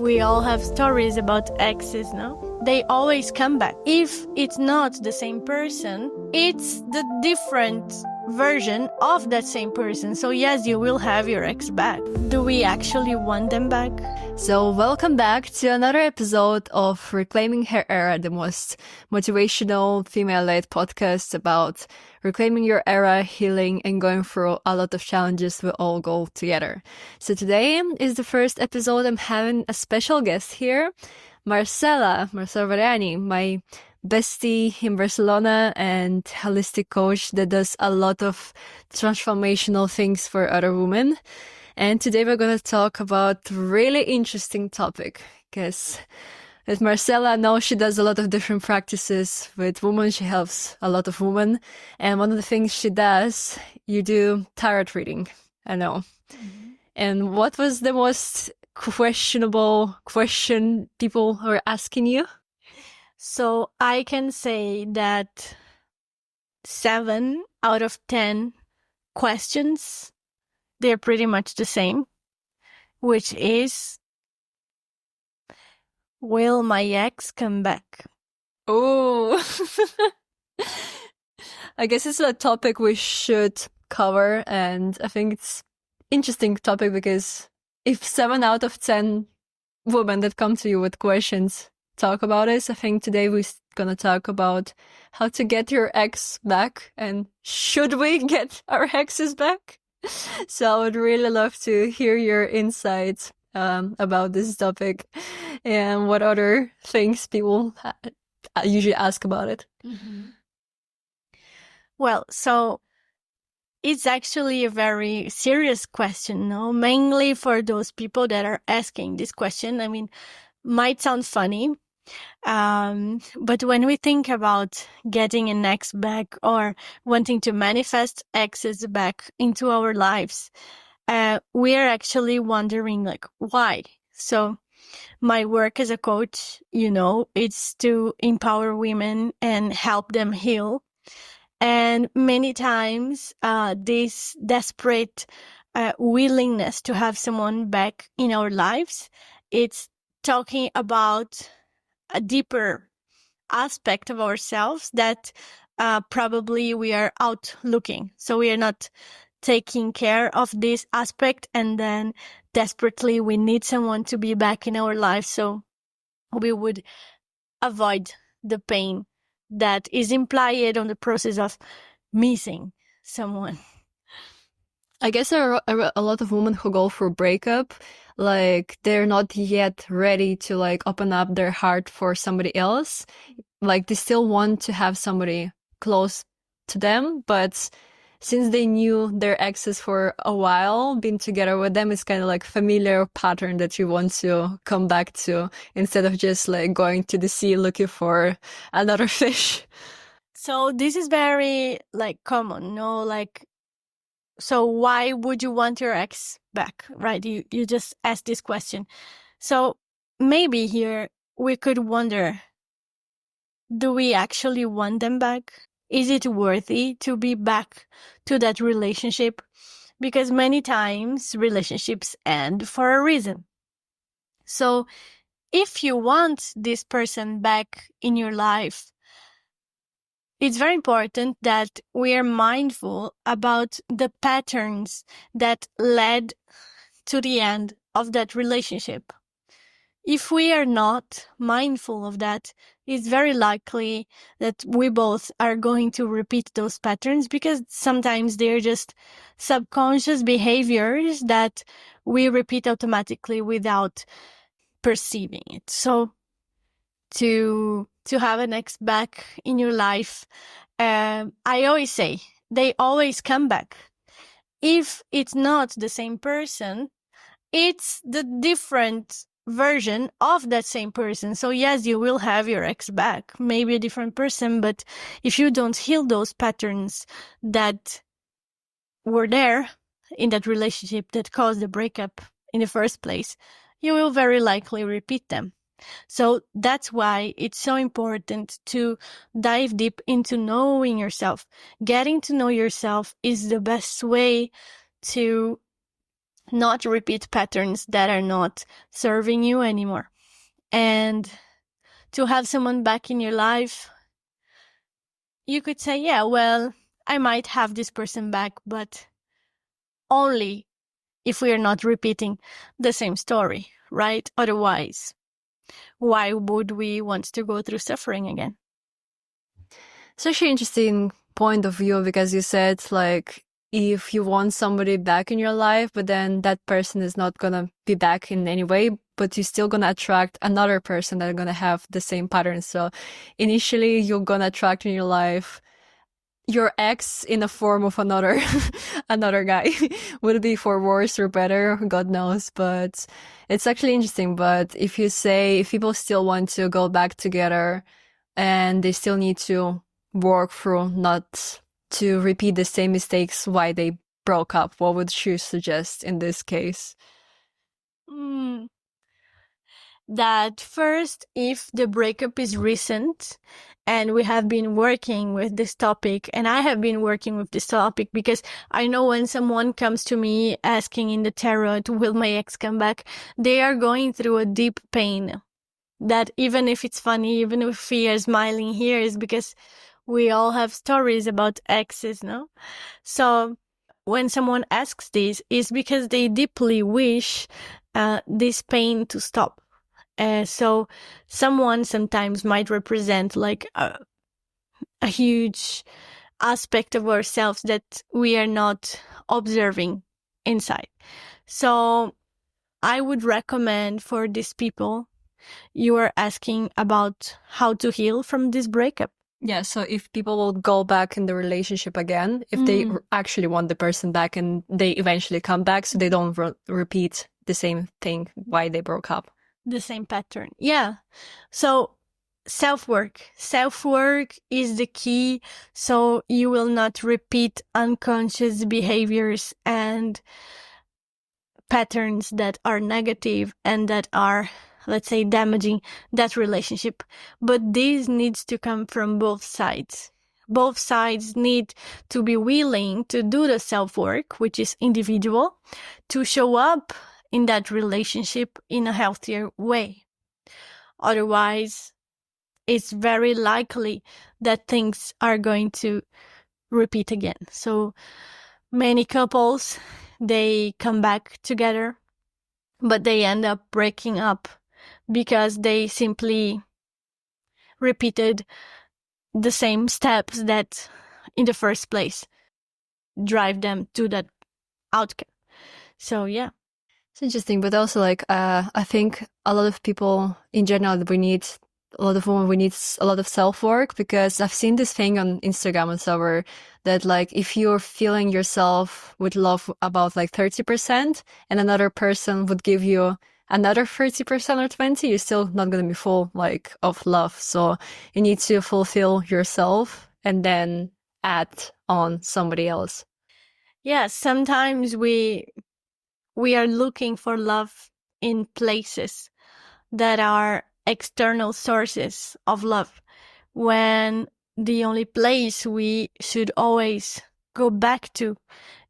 We all have stories about exes, no? They always come back. If it's not the same person, it's the different version of that same person. So yes, you will have your ex back. Do we actually want them back? So welcome back to another episode of Reclaiming Her Era, the most motivational female-led podcast about reclaiming your era, healing, and going through a lot of challenges we all go together. So today is the first episode. I'm having a special guest here, Marcela Variani, my bestie in Barcelona and holistic coach that does a lot of transformational things for other women. And today we're going to talk about a really interesting topic because with Marcela, now she does a lot of different practices with women. She helps a lot of women. And one of the things she does, you do tarot reading. I know. Mm-hmm. And what was the most questionable question people were asking you? So I can say that 7 out of 10 questions, they're pretty much the same, which is, will my ex come back? Oh, I guess it's a topic we should cover, and I think it's interesting topic because if 7 out of 10 women that come to you with questions talk about this, I think today we're gonna talk about how to get your ex back and should we get our exes back? So I would really love to hear your insights about this topic and what other things people usually ask about it. Mm-hmm. Well, so it's actually a very serious question, no? Mainly for those people that are asking this question. I mean, might sound funny, but when we think about getting an ex back or wanting to manifest exes back into our lives, we are actually wondering, like, why? So my work as a coach, it's to empower women and help them heal. And many times, this desperate willingness to have someone back in our lives, it's talking about a deeper aspect of ourselves that probably we are outlooking. So we are not taking care of this aspect, and then desperately we need someone to be back in our life so we would avoid the pain that is implied on the process of missing someone. I guess there are a lot of women who go through breakup, like they're not yet ready to like open up their heart for somebody else. Like they still want to have somebody close to them, but since they knew their exes for a while, being together with them is kind of like familiar pattern that you want to come back to instead of just like going to the sea looking for another fish. So this is very like common, no? Like, so why would you want your ex back, right? You just asked this question. So maybe here we could wonder, do we actually want them back? Is it worthy to be back to that relationship? Because many times relationships end for a reason. So if you want this person back in your life, it's very important that we are mindful about the patterns that led to the end of that relationship. If we are not mindful of that, it's very likely that we both are going to repeat those patterns because sometimes they're just subconscious behaviors that we repeat automatically without perceiving it. So to have an ex back in your life, I always say they always come back. If it's not the same person, it's the different version of that same person. So yes, you will have your ex back, maybe a different person, but if you don't heal those patterns that were there in that relationship that caused the breakup in the first place, you will very likely repeat them. So that's why it's so important to dive deep into knowing yourself. Getting to know yourself is the best way to not repeat patterns that are not serving you anymore. And to have someone back in your life, you could say, yeah, well, I might have this person back, but only if we are not repeating the same story, right? Otherwise, why would we want to go through suffering again? It's actually an interesting point of view because you said, like, if you want somebody back in your life, but then that person is not gonna be back in any way, but you're still gonna attract another person that are gonna have the same pattern. So initially you're gonna attract in your life your ex in the form of another another guy. Would it be for worse or better? God knows. But it's actually interesting. But if you say if people still want to go back together and they still need to work through not to repeat the same mistakes why they broke up, what would you suggest in this case? That first, if the breakup is recent and we have been working with this topic, and I have been working with this topic because I know when someone comes to me asking in the tarot, will my ex come back? They are going through a deep pain that even if it's funny, even if we are smiling here, is because we all have stories about exes, no? So when someone asks this, it's because they deeply wish this pain to stop. So someone sometimes might represent like a huge aspect of ourselves that we are not observing inside. So I would recommend for these people, you are asking about how to heal from this breakup. Yeah, so if people will go back in the relationship again, if they actually want the person back and they eventually come back, so they don't repeat the same thing why they broke up. The same pattern. Yeah. So self-work is the key. So you will not repeat unconscious behaviors and patterns that are negative and that are, let's say, damaging that relationship. But this needs to come from both sides. Both sides need to be willing to do the self-work, which is individual, to show up in that relationship in a healthier way. Otherwise, it's very likely that things are going to repeat again. So many couples, they come back together, but they end up breaking up because they simply repeated the same steps that in the first place drive them to that outcome. So yeah. It's interesting, but also like I think a lot of people in general, we need a lot of women, we need a lot of self-work, because I've seen this thing on Instagram and so where that like if you're feeling yourself with love about like 30% and another person would give you another 30% or 20, you're still not going to be full like of love. So you need to fulfill yourself and then add on somebody else. Yeah, sometimes we are looking for love in places that are external sources of love, when the only place we should always go back to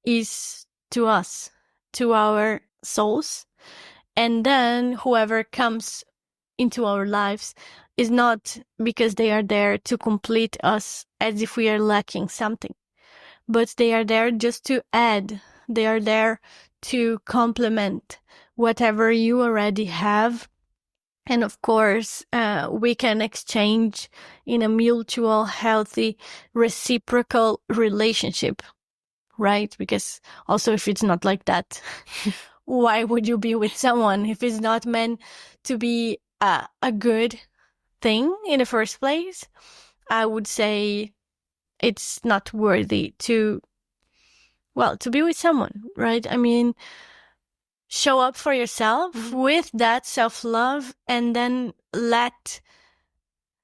is to us, to our souls. And then whoever comes into our lives is not because they are there to complete us as if we are lacking something, but they are there just to add. They are there to complement whatever you already have. And of course, we can exchange in a mutual, healthy, reciprocal relationship, right? Because also if it's not like that, why would you be with someone if it's not meant to be a good thing in the first place? I would say it's not worthy to be with someone, right? I mean, show up for yourself with that self-love, and then let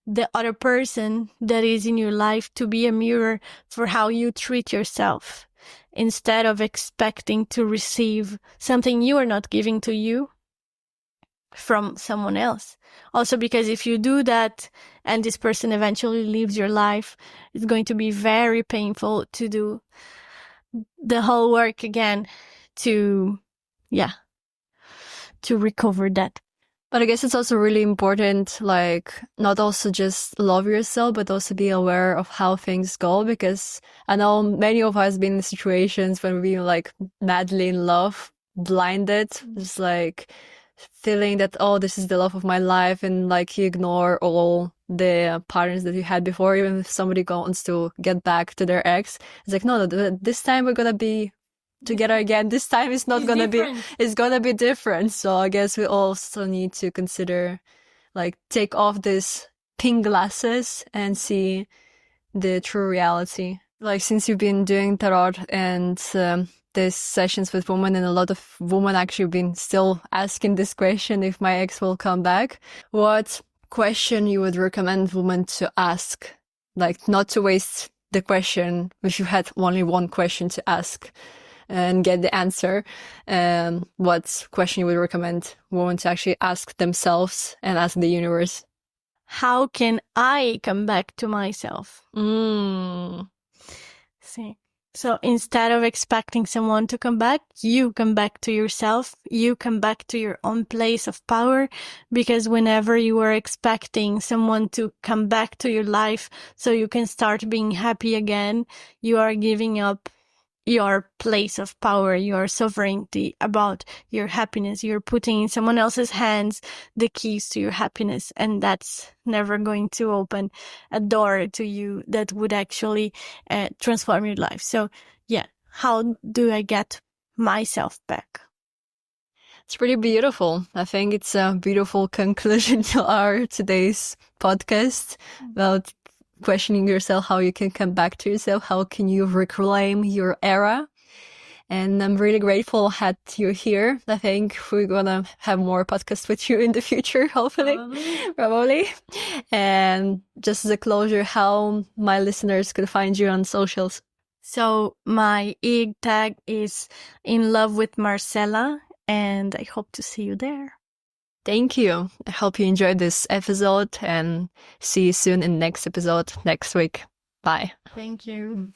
the other person that is in your life to be a mirror for how you treat yourself, instead of expecting to receive something you are not giving to you from someone else. Also, because if you do that and this person eventually leaves your life, it's going to be very painful to do the whole work again, to to recover that. But I guess it's also really important, like, not also just love yourself, but also be aware of how things go. Because I know many of us been in situations when we've been like madly in love, blinded, just like feeling that, oh, this is the love of my life. And like you ignore all the partners that you had before. Even if somebody wants to get back to their ex, it's like, no, this time we're going to be together again. This time it's not gonna be, it's gonna be different. So I guess we also need to consider, like, take off these pink glasses and see the true reality. Like, since you've been doing tarot and these sessions with women, and a lot of women actually been still asking this question, if my ex will come back, what question you would recommend women to ask? Like, not to waste the question if you had only one question to ask and get the answer. What question you would recommend women to actually ask themselves and ask the universe? How can I come back to myself? See. So instead of expecting someone to come back, you come back to yourself. You come back to your own place of power, because whenever you are expecting someone to come back to your life so you can start being happy again, you are giving up your place of power, your sovereignty about your happiness. You're putting in someone else's hands the keys to your happiness, and that's never going to open a door to you that would actually transform your life. So yeah, how do I get myself back? It's pretty beautiful. I think it's a beautiful conclusion to our today's podcast about questioning yourself, how you can come back to yourself, how can you reclaim your era. And I'm really grateful that you're here. I think we're gonna have more podcasts with you in the future, hopefully. Probably. And just as a closure, how my listeners could find you on socials. So my IG tag is In Love with Marcela, and I hope to see you there. Thank you. I hope you enjoyed this episode, and see you soon in the next episode next week. Bye. Thank you.